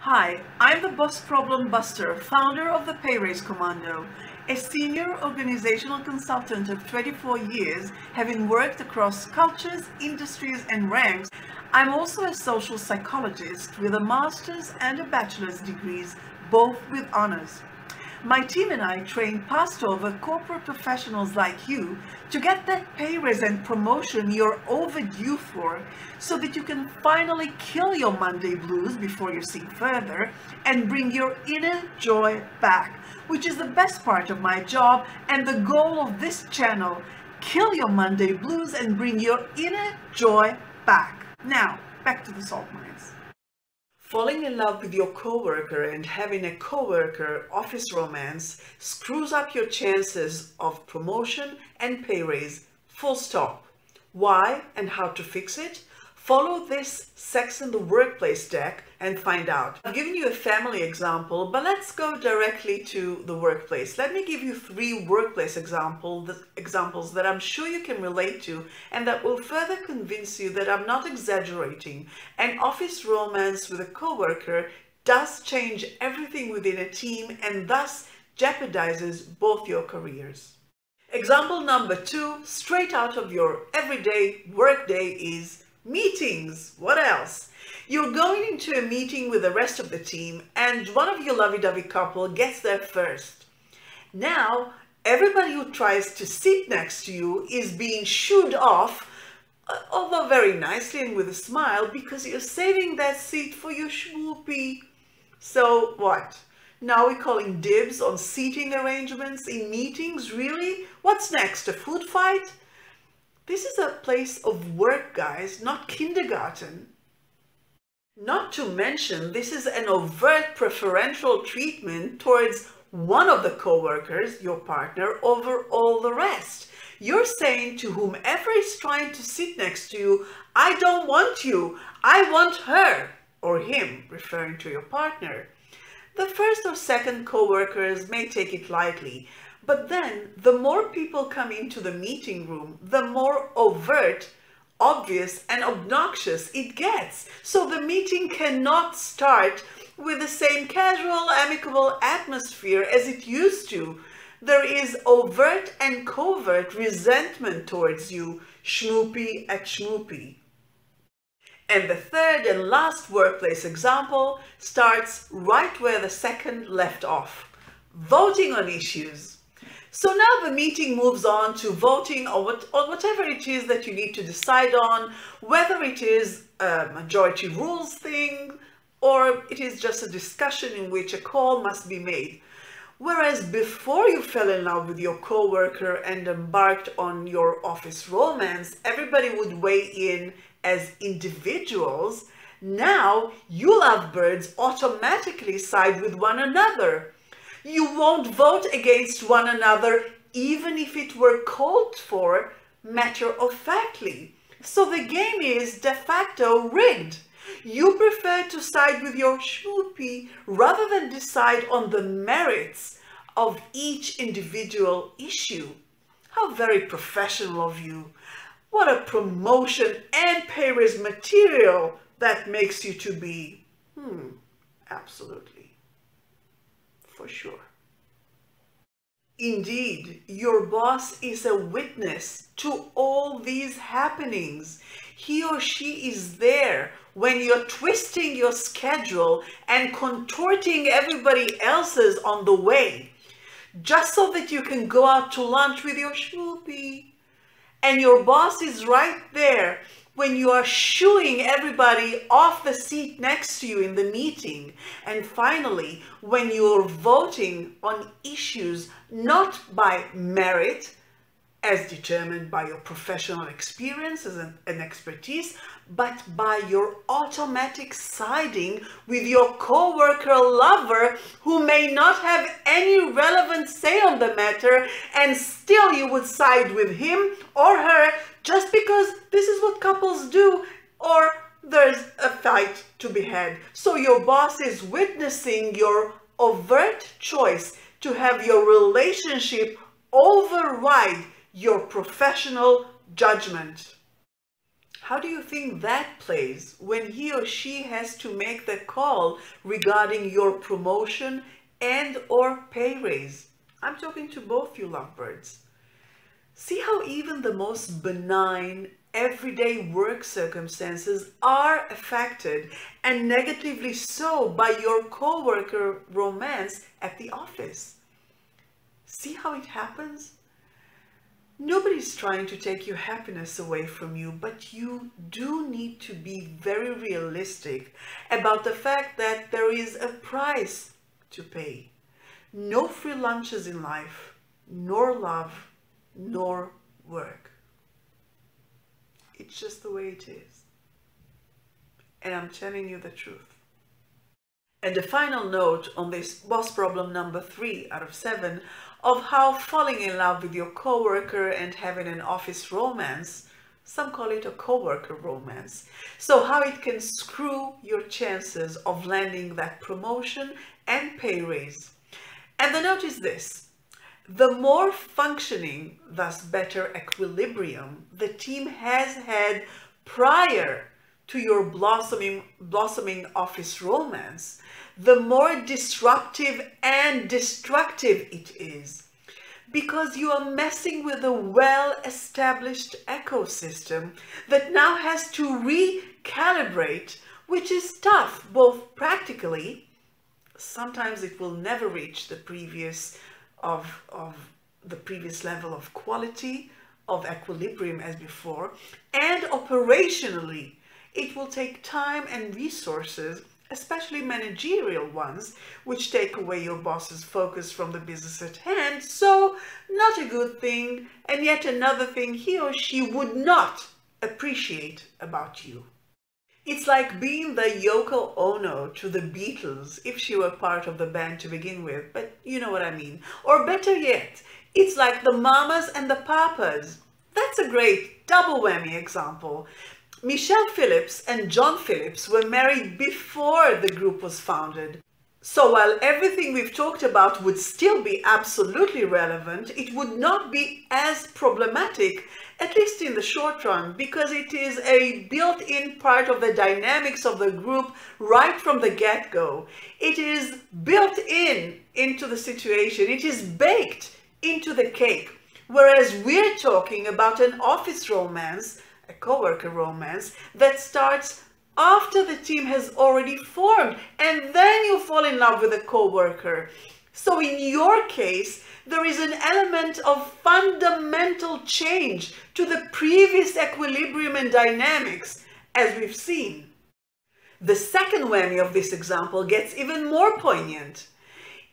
Hi, I'm the Boss Problem Buster, founder of the Pay Raise Commando, a senior organizational consultant of 24 years, having worked across cultures, industries, and ranks. I'm also a social psychologist with a master's and a bachelor's degrees, both with honors. My team and I train past over corporate professionals like you to get that pay raise and promotion you're overdue for, so that you can finally kill your Monday blues before you sink further and bring your inner joy back, which is the best part of my job and the goal of this channel. Kill your Monday blues and bring your inner joy back. Now, back to the salt mines. Falling in love with your coworker and having a coworker office romance screws up your chances of promotion and pay raise. Full stop. Why and how to fix it? Follow this Sex in the Workplace deck and find out. I've given you a family example, but let's go directly to the workplace. Let me give you 3 workplace examples that I'm sure you can relate to and that will further convince you that I'm not exaggerating. An office romance with a coworker does change everything within a team and thus jeopardizes both your careers. Example number 2, straight out of your everyday workday, is meetings. What else? You're going into a meeting with the rest of the team and one of your lovey-dovey couple gets there first. Now, everybody who tries to sit next to you is being shooed off, although very nicely and with a smile, because you're saving that seat for your schmoopy. So what? Now we're calling dibs on seating arrangements in meetings? Really? What's next? A food fight? This is a place of work, guys, not kindergarten. Not to mention, this is an overt preferential treatment towards one of the co-workers, your partner, over all the rest. You're saying to whomever is trying to sit next to you, I don't want you, I want her, or him, referring to your partner. The first or second co-workers may take it lightly, but then the more people come into the meeting room, the more overt, obvious, and obnoxious it gets. So the meeting cannot start with the same casual, amicable atmosphere as it used to. There is overt and covert resentment towards you, schmoopy at schmoopy. And the third and last workplace example starts right where the second left off. Voting on issues. So now the meeting moves on to voting on whatever it is that you need to decide on, whether it is a majority rules thing or it is just a discussion in which a call must be made. Whereas before you fell in love with your coworker and embarked on your office romance, everybody would weigh in as individuals. Now you lovebirds automatically side with one another. You won't vote against one another even if it were called for matter-of-factly. So the game is de facto rigged. You prefer to side with your schmoopy rather than decide on the merits of each individual issue. How very professional of you. What a promotion and pay raise material that makes you to be. Absolutely. For sure. Indeed, your boss is a witness to all these happenings. He or she is there when you're twisting your schedule and contorting everybody else's on the way, just so that you can go out to lunch with your schmoopy. And your boss is right there when you are shooing everybody off the seat next to you in the meeting. And finally, when you're voting on issues not by merit, as determined by your professional experiences and expertise, but by your automatic siding with your coworker lover who may not have any relevant say on the matter, and still you would side with him or her just because this is what couples do, or there's a fight to be had. So your boss is witnessing your overt choice to have your relationship override your professional judgment. How do you think that plays when he or she has to make the call regarding your promotion and or pay raise? I'm talking to both you lovebirds. See how even the most benign, everyday work circumstances are affected, and negatively so, by your co-worker romance at the office. See how it happens? Nobody's trying to take your happiness away from you, but you do need to be very realistic about the fact that there is a price to pay. No free lunches in life, nor love, nor work. It's just the way it is. And I'm telling you the truth. And a final note on this boss problem number 3 out of 7 of how falling in love with your coworker and having an office romance, some call it a coworker romance, so how it can screw your chances of landing that promotion and pay raise. And the note is this: the more functioning, thus better equilibrium, the team has had prior to your blossoming office romance, the more disruptive and destructive it is, because you are messing with a well-established ecosystem that now has to recalibrate, which is tough, both practically. Sometimes it will never reach the previous level of quality, of equilibrium as before, and operationally it will take time and resources, especially managerial ones, which take away your boss's focus from the business at hand. So not a good thing, and yet another thing he or she would not appreciate about you. It's like being the Yoko Ono to the Beatles, if she were part of the band to begin with, but you know what I mean. Or better yet, it's like the Mamas and the Papas. That's a great double whammy example. Michelle Phillips and John Phillips were married before the group was founded. So while everything we've talked about would still be absolutely relevant, it would not be as problematic, at least in the short run, because it is a built-in part of the dynamics of the group right from the get-go. It is built into the situation. It is baked into the cake. Whereas we're talking about an office romance, a coworker romance, that starts after the team has already formed, and then you fall in love with a coworker. So in your case, there is an element of fundamental change to the previous equilibrium and dynamics, as we've seen. The second whammy of this example gets even more poignant.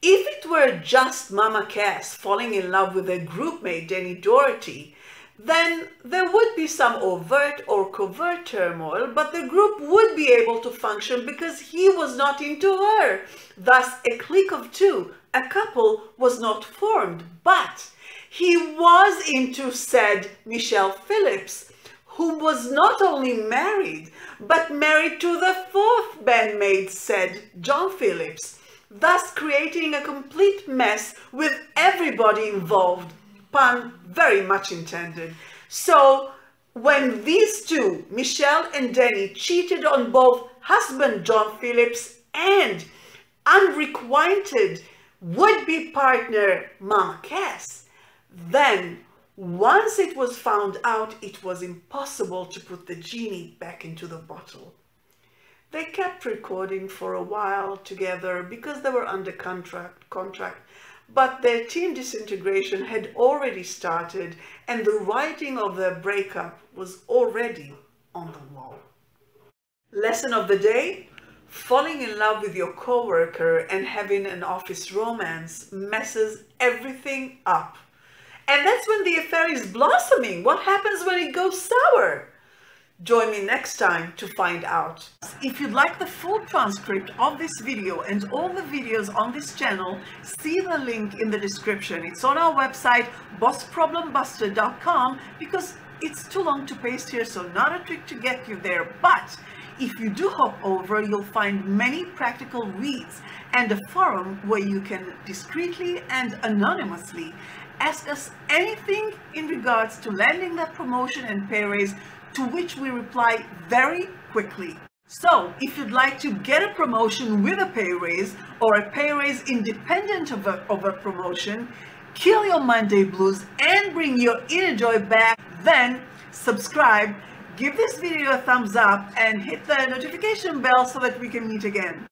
If it were just Mama Cass falling in love with her groupmate Danny Doherty, then there would be some overt or covert turmoil, but the group would be able to function because he was not into her. Thus, a clique of two, a couple, was not formed, but he was into said Michelle Phillips, who was not only married, but married to the fourth bandmate, said John Phillips, thus creating a complete mess with everybody involved. Pun very much intended. So when these two, Michelle and Danny, cheated on both husband John Phillips and unrequited would-be partner Mama Cass, then once it was found out, it was impossible to put the genie back into the bottle. They kept recording for a while together because they were under contract, but their team disintegration had already started and the writing of their breakup was already on the wall. Lesson of the day: falling in love with your coworker and having an office romance messes everything up. And that's when the affair is blossoming. What happens when it goes sour? Join me next time to find out. If you'd like the full transcript of this video and all the videos on this channel, see the link in the description. It's on our website, bossproblembuster.com, because it's too long to paste here, so not a trick to get you there. But if you do hop over, you'll find many practical reads and a forum where you can discreetly and anonymously ask us anything in regards to landing that promotion and pay raise to which we reply very quickly. So, if you'd like to get a promotion with a pay raise or a pay raise independent of a promotion, kill your Monday blues and bring your inner joy back, then subscribe, give this video a thumbs up, and hit the notification bell so that we can meet again.